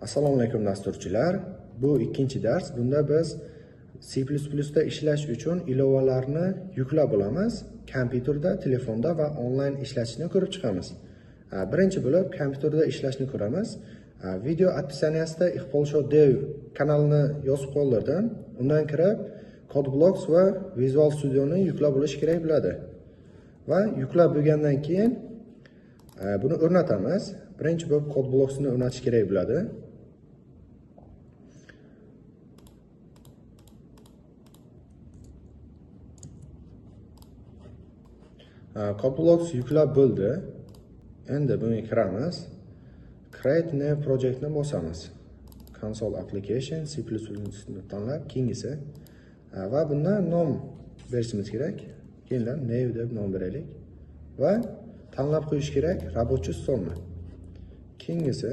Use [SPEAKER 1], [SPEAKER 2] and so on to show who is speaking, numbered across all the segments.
[SPEAKER 1] Assalomu alaykum dasturchilar. Bu ikkinchi dars. Bunda biz C++ da ishlash uchun ilovalarni yuklab olamiz. Kompyuterda, telefonda va onlayn ishlatishni ko'rib chiqamiz. Birinchi bo'lib kompyuterda ishlashni ko'ramiz. Video opsiyaniyasida iqbolshow.dev kanalini yozib qoldirdim. Undan kirib CodeBlocks va Visual Studio ni yuklab olish kerak bo'ladi. Va yuklab bo'lgandan keyin buni o'rnatamiz. Birinchi bo'lib CodeBlocks ni o'rnatish kerak bo'ladi. CodeBlocks yuklab bo'ldi. Endi bunga kiramiz. Create new project ni bosamiz. Console application C++ ni tanlab, keyingisi va bunda nom berishimiz kerak. Keyindan new deb nom beraylik va tanlab qo'yish kerak рабочий stolni. Keyingisi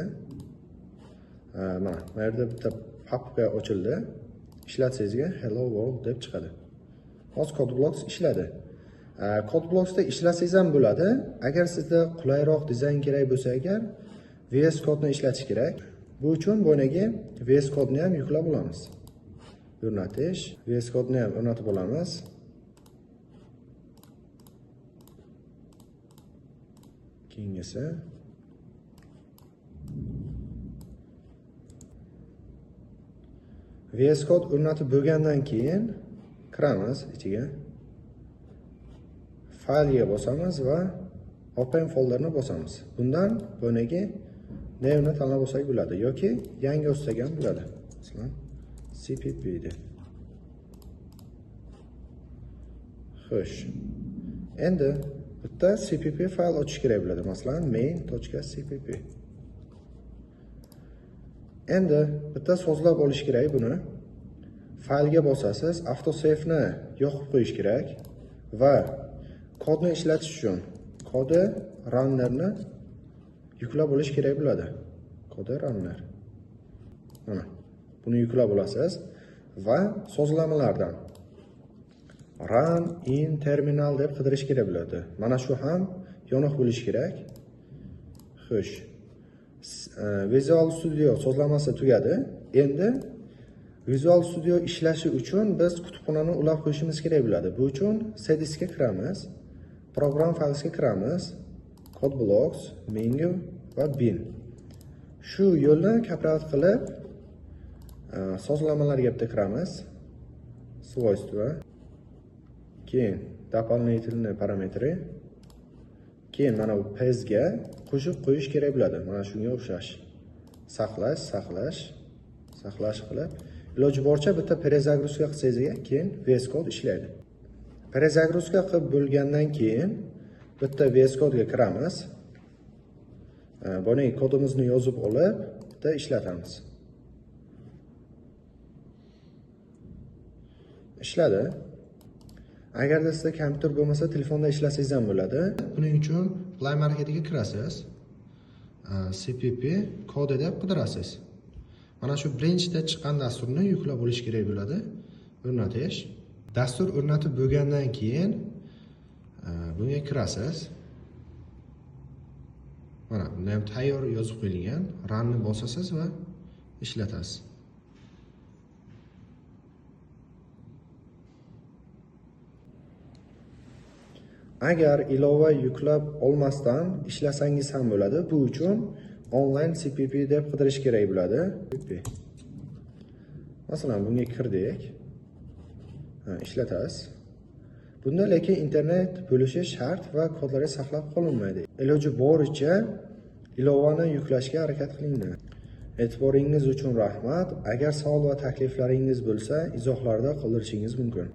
[SPEAKER 1] mana bu yerda bitta papka ochildi. Ishlatsangizga hello world deb chiqadi. Hozir CodeBlocks ishladi. CodeBlocksda ishlasangiz ham bo'ladi. Agar sizda qulayroq dizayn kerak bo'lsa agar VS Code ni ishlatish kerak. Bu uchun bo'ynaga VS Code ni ham yuklab olamiz. O'rnatish, VS Code ni ham o'rnatib olamiz. Keyingisi VS Code o'rnatib bo'lgandan keyin kiramiz ichiga. Faylga bosamiz va Open folderni bosamiz. Bundan bo'ynaga newni tanlab olsak bo'ladi yoki yangi olsak ham bo'ladi. Masalan, cpp deb. Xo'sh. Endi bitta cpp fayl ochish kerak bo'ladi. Masalan, main.cpp. Endi bitta sozlab olish kerak buni. Faylga bosasiz, autosave ni yoqib qo'yish kerak va kodni ishlatish uchun kodi runnerni yuklab olish kerak bo'ladi. Kodi runner. Mana buni yuklab olasiz va sozlamalardan run in terminal deb qidirish kerak bo'ladi. Mana shu ham yoniq bo'lishi kerak. Xo'sh. Visual Studio sozlamasi tugadi. Endi Visual Studio ishlashi uchun biz kutubxonani ulab qo'yishimiz kerak bo'ladi. Bu uchun cdiskga kiramiz. Program faylga kiramiz. CodeBlocks, menu va bin. Shu yo'lni kopyovat qilib sozlamalarga bitta kiramiz. Свойства. Keyin дополнительный parametri. Keyin mana bu pezga qo'shib qo'yish kerak bo'ladi. Mana shunga o'xshash. Saqlash qilib iloji boricha bitta перезагрузка qilsangiz keyin VS Code ishlaydi. Перезагрузка qilib bo'lgandan keyin bitta VS Code ga kiramiz. Buni kodimizni yozib olib, bitta ishlatamiz. Ishladi. Agarda sizda kompyuter bo'lmasa, telefonda ishlasangiz ham bo'ladi. Buning uchun Play Marketiga kirasiz. cpp kodi deb qidirasiz. Mana shu birinchida chiqqan dasturni yuklab olish kerak bo'ladi. O'rnatish. Dastur o'rnatib bo'lgandan keyin bunga kirasiz. Mana bunda ham tayyor yozib qo'yilgan. Run ni bosasiz va ishlatasiz. Agar ilova yuklab olmasdan ishlasangiz ham bo'ladi. Bu uchun online cpp deb qidirish kerak bo'ladi. Masalan, bunga kirdik. Ishlatasiz. Bunda lekin internet bo'lishi shart va kodlari saqlab qolinmaydi. Iloji boricha ilovani yuklashga harakat qilinglar. E'tiboringiz uchun rahmat. Agar savol va takliflaringiz bo'lsa, izohlarda qoldirishingiz mumkin.